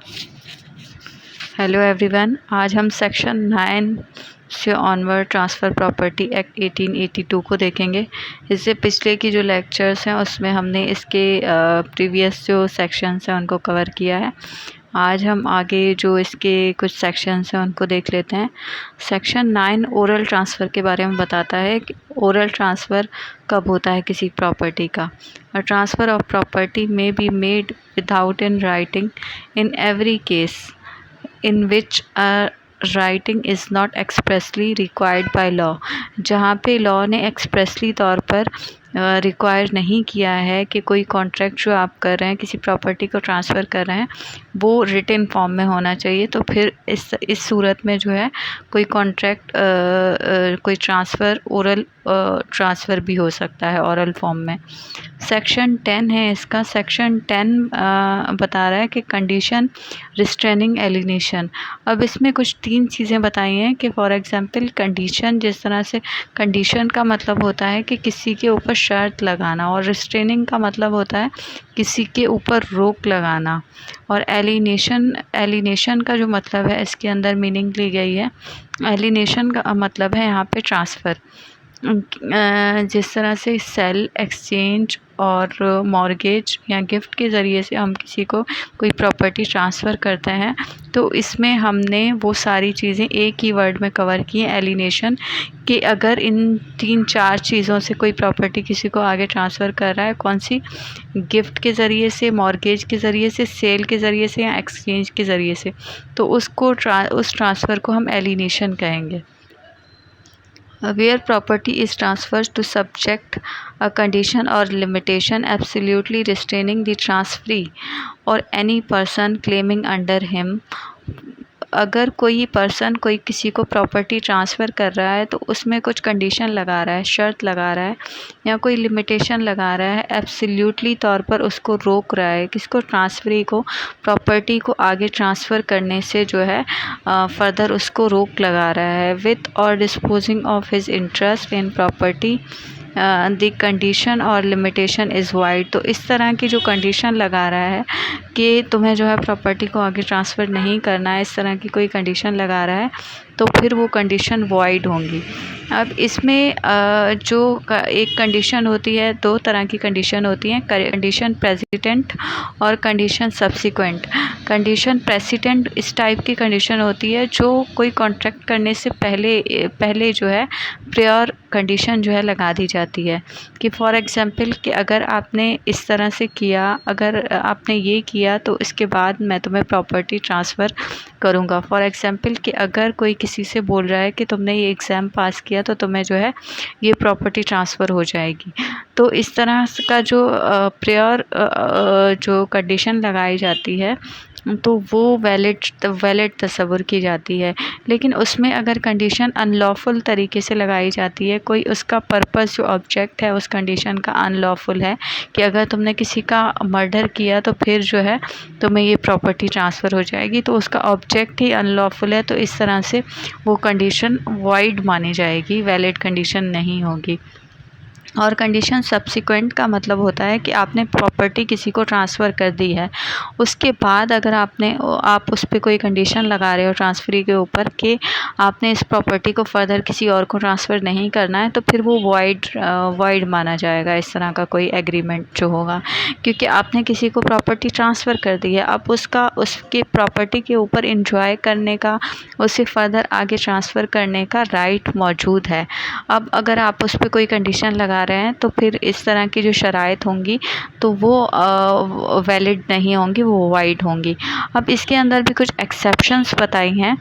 Hello everyone, आज हम section 9 से ऑनवर्ड ट्रांसफ़र प्रॉपर्टी एक्ट 1882 को देखेंगे। इससे पिछले की जो लेक्चर्स हैं उसमें हमने इसके प्रीवियस जो सेक्शंस हैं उनको कवर किया है। आज हम आगे जो इसके कुछ सेक्शंस हैं उनको देख लेते हैं। सेक्शन 9 ओरल ट्रांसफ़र के बारे में बताता है कि ओरल ट्रांसफ़र कब होता है किसी प्रॉपर्टी का। अ transfer of property may be made without in writing in every case in which a writing is not expressly required by law। जहाँ पे लॉ ने एक्सप्रेसली तौर पर रिक्वायर नहीं किया है कि कोई कॉन्ट्रैक्ट जो आप कर रहे हैं, किसी प्रॉपर्टी को ट्रांसफ़र कर रहे हैं, वो रिटन फॉर्म में होना चाहिए। तो फिर इस सूरत में जो है कोई कॉन्ट्रैक्ट कोई ट्रांसफ़र ओरल ट्रांसफ़र भी हो सकता है ओरल फॉर्म में। सेक्शन 10 है इसका। सेक्शन 10 बता रहा है कि कंडीशन रिस्ट्रेनिंग एलिनेशन। अब इसमें कुछ 3 चीज़ें बताई हैं कि फॉर एग्जांपल कंडीशन, जिस तरह से कंडीशन का मतलब होता है कि किसी के ऊपर शर्त लगाना, और रिस्ट्रेनिंग का मतलब होता है किसी के ऊपर रोक लगाना, और एलिनेशन का जो मतलब है इसके अंदर मीनिंग ली गई है। एलिनेशन का मतलब है यहाँ पे ट्रांसफ़र। जिस तरह से सेल, एक्सचेंज और मॉर्गेज या गिफ्ट के ज़रिए से हम किसी को कोई प्रॉपर्टी ट्रांसफ़र करते हैं, तो इसमें हमने वो सारी चीज़ें एक ही वर्ड में कवर की हैं, एलिनेशन। कि अगर इन 3-4 चीज़ों से कोई प्रॉपर्टी किसी को आगे ट्रांसफ़र कर रहा है, कौन सी, गिफ्ट के ज़रिए से, मॉर्गेज के ज़रिए से, सेल के ज़रिए से या एक्सचेंज के ज़रिए से, तो उस ट्रांसफ़र को हम एलिनेशन कहेंगे। Where property is transferred to subject a condition or limitation absolutely restraining the transferee or any person claiming under him। अगर कोई पर्सन कोई किसी को प्रॉपर्टी ट्रांसफ़र कर रहा है तो उसमें कुछ कंडीशन लगा रहा है, शर्त लगा रहा है या कोई लिमिटेशन लगा रहा है, एब्सोल्युटली तौर पर उसको रोक रहा है, किसको, ट्रांसफरी को, प्रॉपर्टी को आगे ट्रांसफ़र करने से जो है फर्दर उसको रोक लगा रहा है। विथ और disposing of his interest in property the condition और लिमिटेशन इज़ वाइड। तो इस तरह की जो कंडीशन लगा रहा है कि तुम्हें जो है प्रॉपर्टी को आगे ट्रांसफ़र नहीं करना है, इस तरह की कोई कंडीशन लगा रहा है, तो फिर वो कंडीशन वॉइड होंगी। अब इसमें जो एक कंडीशन होती है, 2 तरह की कंडीशन होती हैं, कंडीशन प्रेसिडेंट और कंडीशन सब्सिक्वेंट। कंडीशन प्रेसिडेंट इस टाइप की कंडीशन होती है जो कोई कॉन्ट्रैक्ट करने से पहले जो है प्रायर कंडीशन जो है लगा दी जाती है। कि फॉर एग्जांपल कि अगर आपने इस तरह से किया, अगर आपने ये किया तो इसके बाद मैं तुम्हें प्रॉपर्टी ट्रांसफ़र करूँगा। फॉर एग्जांपल कि अगर कोई किसी से बोल रहा है कि तुमने ये एग्ज़ाम पास किया तो तुम्हें जो है ये प्रॉपर्टी ट्रांसफ़र हो जाएगी, तो इस तरह का जो प्रायर जो कंडीशन लगाई जाती है तो वो वैलिड तस्वुर की जाती है। लेकिन उसमें अगर कंडीशन अनलॉफुल तरीके से लगाई जाती है, कोई उसका पर्पस, जो ऑब्जेक्ट है उस कंडीशन का अनलॉफुल है, कि अगर तुमने किसी का मर्डर किया तो फिर जो है तुम्हें ये प्रॉपर्टी ट्रांसफ़र हो जाएगी, तो उसका ऑब्जेक्ट ही अनलॉफुल है, तो इस तरह से वो कंडीशन वॉइड मानी जाएगी, वैलिड कंडीशन नहीं होगी। और कंडीशन सब्सिक्वेंट का मतलब होता है कि आपने प्रॉपर्टी किसी को ट्रांसफ़र कर दी है, उसके बाद अगर आप उस पर कोई कंडीशन लगा रहे हो ट्रांसफरी के ऊपर कि आपने इस प्रॉपर्टी को फर्दर किसी और को ट्रांसफ़र नहीं करना है, तो फिर वो वॉइड माना जाएगा, इस तरह का कोई एग्रीमेंट जो होगा। क्योंकि आपने किसी को प्रॉपर्टी ट्रांसफ़र कर दी है, अब उसकी प्रॉपर्टी के ऊपर इंजॉय करने का, उसे फर्दर आगे ट्रांसफ़र करने का राइट मौजूद है। अब अगर आप उस पर कोई कंडीशन लगा रहे हैं तो फिर इस तरह की जो शराइत होंगी तो वो वैलिड नहीं होंगी, वो वाइड होंगी। अब इसके अंदर भी कुछ एक्सेप्शंस बताई हैं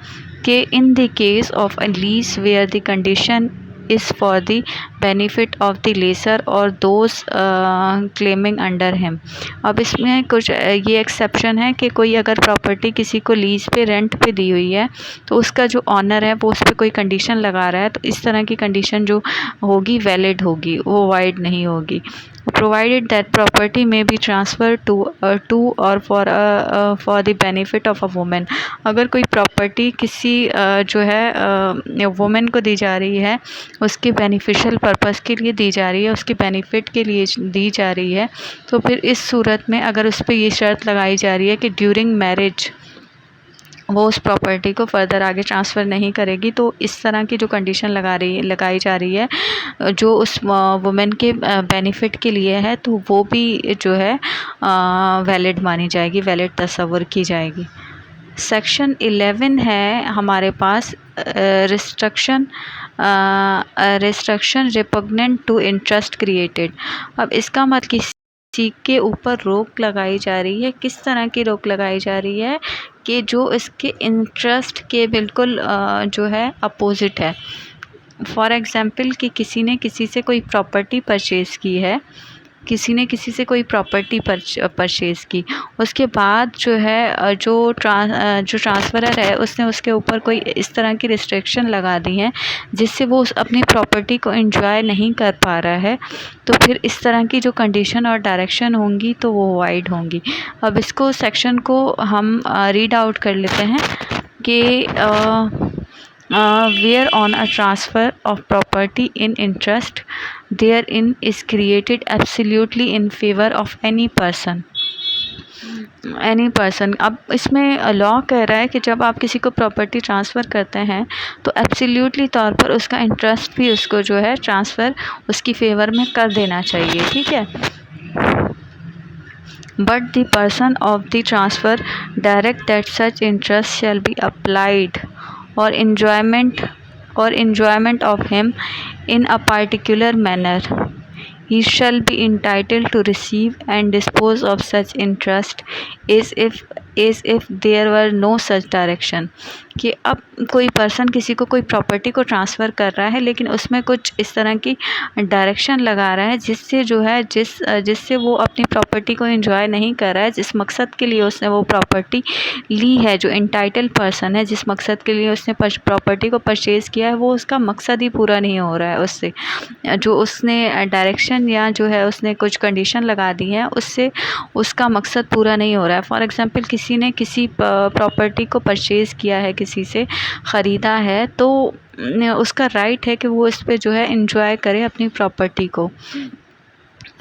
कि in the case of a lease where the condition is for the benefit of the lessor और दोज क्लेमिंग अंडर हिम। अब इसमें कुछ ये एक्सेप्शन है कि कोई अगर प्रॉपर्टी किसी को लीज पे, रेंट पे दी हुई है, तो उसका जो ऑनर है वो उस पर कोई कंडीशन लगा रहा है, तो इस तरह की कंडीशन जो होगी वैलिड होगी, वो वाइड नहीं होगी। प्रोवाइडेड दैट प्रॉपर्टी में बी ट्रांसफ़र टू और for the benefit of a women. अगर कोई प्रॉपर्टी किसी जो है वुमेन को दी जा रही है, उसके बेनिफिशियल पर्पस के लिए दी जा रही है, उसके बेनिफिट के लिए दी जा रही है, तो फिर इस सूरत में अगर उस पर ये शर्त लगाई जा रही है कि ड्यूरिंग मैरिज वो उस प्रॉपर्टी को फर्दर आगे ट्रांसफ़र नहीं करेगी। तो इस तरह की जो कंडीशन लगाई जा रही है जो उस वुमेन के बेनिफिट के लिए है, तो वो भी जो है वैलिड मानी जाएगी, वैलिड तस्वर की जाएगी। सेक्शन 11 है हमारे पास restriction repugnant to interest created. अब इसका मतलब किसी के ऊपर रोक लगाई जा रही है। किस तरह की रोक लगाई जा रही है कि जो इसके इंटरेस्ट के बिल्कुल जो है अपोजिट है। फॉर एग्ज़ाम्पल कि किसी ने किसी से कोई प्रॉपर्टी परचेज़ की है, किसी ने किसी से कोई प्रॉपर्टी परचेज़ की, उसके बाद जो है जो ट्रांसफ़रर है उसने उसके ऊपर कोई इस तरह की रिस्ट्रिक्शन लगा दी हैं जिससे वो अपनी प्रॉपर्टी को एंजॉय नहीं कर पा रहा है, तो फिर इस तरह की जो कंडीशन और डायरेक्शन होंगी तो वो वाइड होंगी। अब इसको सेक्शन को हम रीड आउट कर लेते हैं कि where on a transfer of property in interest therein is created absolutely in favor of any person। अब इसमें लॉ कह रहा है कि जब आप किसी को प्रॉपर्टी ट्रांसफ़र करते हैं तो एब्सोल्युटली तौर पर उसका इंटरेस्ट भी उसको जो है ट्रांसफ़र उसकी फेवर में कर देना चाहिए, ठीक है। But the person of the transfer direct that such interest shall be applied or enjoyment of him in a particular manner, he shall be entitled to receive and dispose of such interest as if there were no such direction। कि अब कोई person किसी को कोई property को transfer कर रहा है लेकिन उसमें कुछ इस तरह की डायरेक्शन लगा रहा है जिससे जो है जिससे वो अपनी प्रॉपर्टी को एंजॉय नहीं कर रहा है। जिस मकसद के लिए उसने वो प्रॉपर्टी ली है, जो एंटाइटल पर्सन है, जिस मकसद के लिए उसने प्रॉपर्टी को परचेज़ किया है, वो उसका मकसद ही पूरा नहीं हो रहा है। उससे जो उसने डायरेक्शन या जो है उसने कुछ कंडीशन लगा दी है उससे उसका मकसद पूरा नहीं हो रहा है। फॉर एग्ज़ाम्पल किसी ने किसी प्रॉपर्टी को परचेज़ किया है, किसी से ख़रीदा है, तो उसका राइट है कि वो इस पे जो है एंजॉय करे अपनी प्रॉपर्टी को,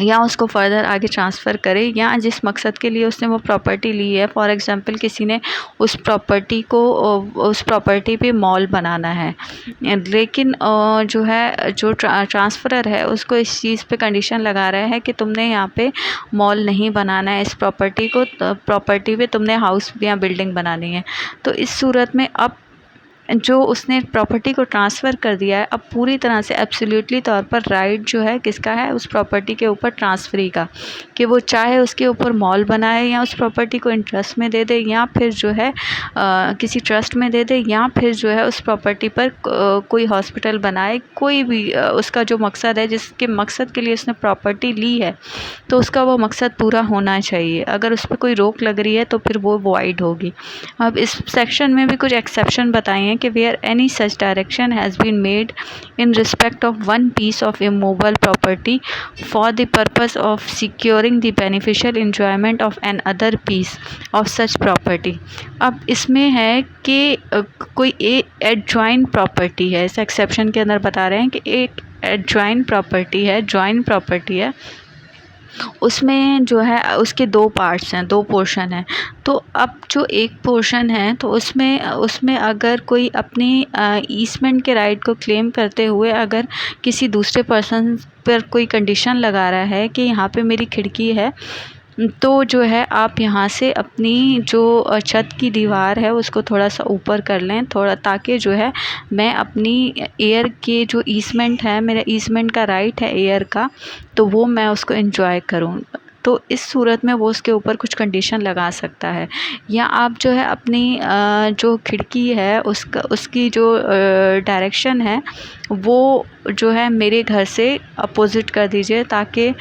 या उसको फर्दर आगे ट्रांसफ़र करे, या जिस मकसद के लिए उसने वो प्रॉपर्टी ली है। फॉर एग्ज़ाम्पल किसी ने उस प्रॉपर्टी पे मॉल बनाना है, लेकिन जो ट्रांसफ़रर है उसको इस चीज़ पे कंडीशन लगा रहा है कि तुमने यहाँ पे मॉल नहीं बनाना है, इस प्रॉपर्टी पे तुमने हाउस या बिल्डिंग बनानी है। तो इस सूरत में अब जो उसने प्रॉपर्टी को ट्रांसफ़र कर दिया है, अब पूरी तरह से एब्सोल्युटली तौर पर राइट जो है किसका है, उस प्रॉपर्टी के ऊपर ट्रांसफ़री का, कि वो चाहे उसके ऊपर मॉल बनाए या उस प्रॉपर्टी को इंटरेस्ट में दे दे, या फिर जो है किसी ट्रस्ट में दे दे, या फिर जो है उस प्रॉपर्टी पर कोई हॉस्पिटल बनाए। कोई भी उसका जो मकसद है, जिसके मकसद के लिए उसने प्रॉपर्टी ली है, तो उसका वो मकसद पूरा होना चाहिए। अगर उस पर कोई रोक लग रही है तो फिर वो वाइड होगी। अब इस सेक्शन में भी कुछ एक्सेप्शन बताए हैं कि where any such direction has been made in respect of one piece of immovable property for the purpose of securing the beneficial enjoyment of another piece of such property। अब इसमें है कि कोई एडजॉइंट प्रॉपर्टी है, इस exception के अंदर बता रहे हैं कि एक एडजॉइंट प्रॉपर्टी है, जॉइंट प्रॉपर्टी है, उसमें जो है उसके दो पार्ट्स हैं, दो पोर्शन हैं। तो अब जो एक पोर्शन है तो उसमें अगर कोई अपनी ईसमेंट के राइट को क्लेम करते हुए अगर किसी दूसरे पर्सन पर कोई कंडीशन लगा रहा है कि यहाँ पे मेरी खिड़की है, तो जो है आप यहाँ से अपनी जो छत की दीवार है उसको थोड़ा सा ऊपर कर लें, थोड़ा, ताकि जो है मैं अपनी एयर के जो ईसमेंट है, मेरा ईसमेंट का राइट है एयर का, तो वो मैं उसको एंजॉय करूँ। तो इस सूरत में वो उसके ऊपर कुछ कंडीशन लगा सकता है। या आप जो है अपनी जो खिड़की है उसकी जो डायरेक्शन है वो जो है मेरे घर से अपोज़िट कर दीजिए, ताकि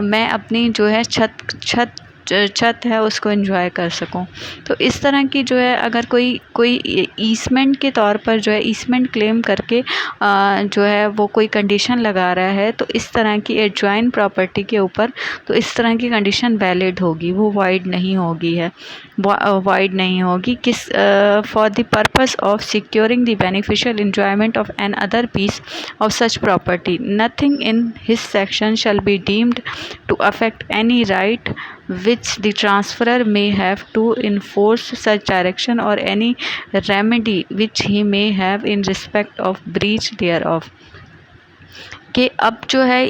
मैं अपनी जो है छत है उसको एंजॉय कर सकूं। तो इस तरह की जो है अगर कोई ईसमेंट के तौर पर जो है ईसमेंट क्लेम करके जो है वो कोई कंडीशन लगा रहा है, तो इस तरह की एडजॉइंट प्रॉपर्टी के ऊपर तो इस तरह की कंडीशन वैलिड होगी, वो वाइड नहीं होगी किस for the purpose of securing the beneficial enjoyment of an other piece of such property. Nothing in his section shall be deemed to affect any right which the transferor may have to enforce such direction or any remedy which he may have in respect of breach thereof। कि अब जो है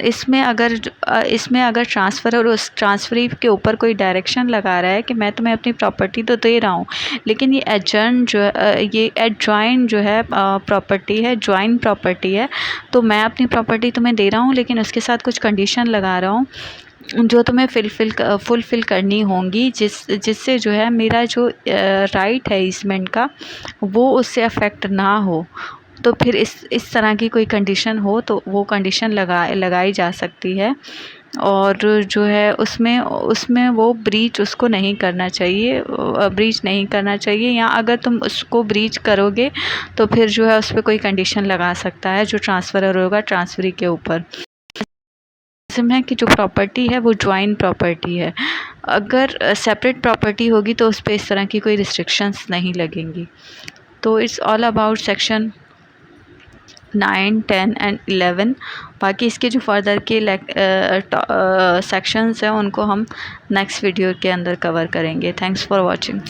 इसमें अगर transfer उस transferee के ऊपर कोई डायरेक्शन लगा रहा है कि मैं तुम्हें अपनी प्रॉपर्टी तो दे रहा हूँ, लेकिन ये एडजॉइन जो है प्रॉपर्टी है, जॉइन प्रॉपर्टी है, तो मैं अपनी प्रॉपर्टी तुम्हें दे रहा हूँ लेकिन उसके साथ कुछ कंडीशन लगा रहा हूँ जो तुम्हें फुलफ़िल करनी होंगी, जिससे जो है मेरा जो राइट है ईज़मेंट का वो उससे अफेक्ट ना हो। तो फिर इस तरह की कोई कंडीशन हो तो वो कंडीशन लगाई जा सकती है, और जो है उसमें वो ब्रीच उसको नहीं करना चाहिए, ब्रीच नहीं करना चाहिए, या अगर तुम उसको ब्रीच करोगे तो फिर जो है उस पर कोई कंडीशन लगा सकता है जो ट्रांसफ़रर होगा ट्रांसफरी के ऊपर। है कि जो प्रॉपर्टी है वो जॉइंट प्रॉपर्टी है, अगर सेपरेट प्रॉपर्टी होगी तो उस पर इस तरह की कोई रिस्ट्रिक्शंस नहीं लगेंगी। तो it's all about section 9, 10 and 11। बाकी इसके जो फर्दर के सेक्शंस हैं उनको हम नेक्स्ट वीडियो के अंदर कवर करेंगे। Thanks for watching.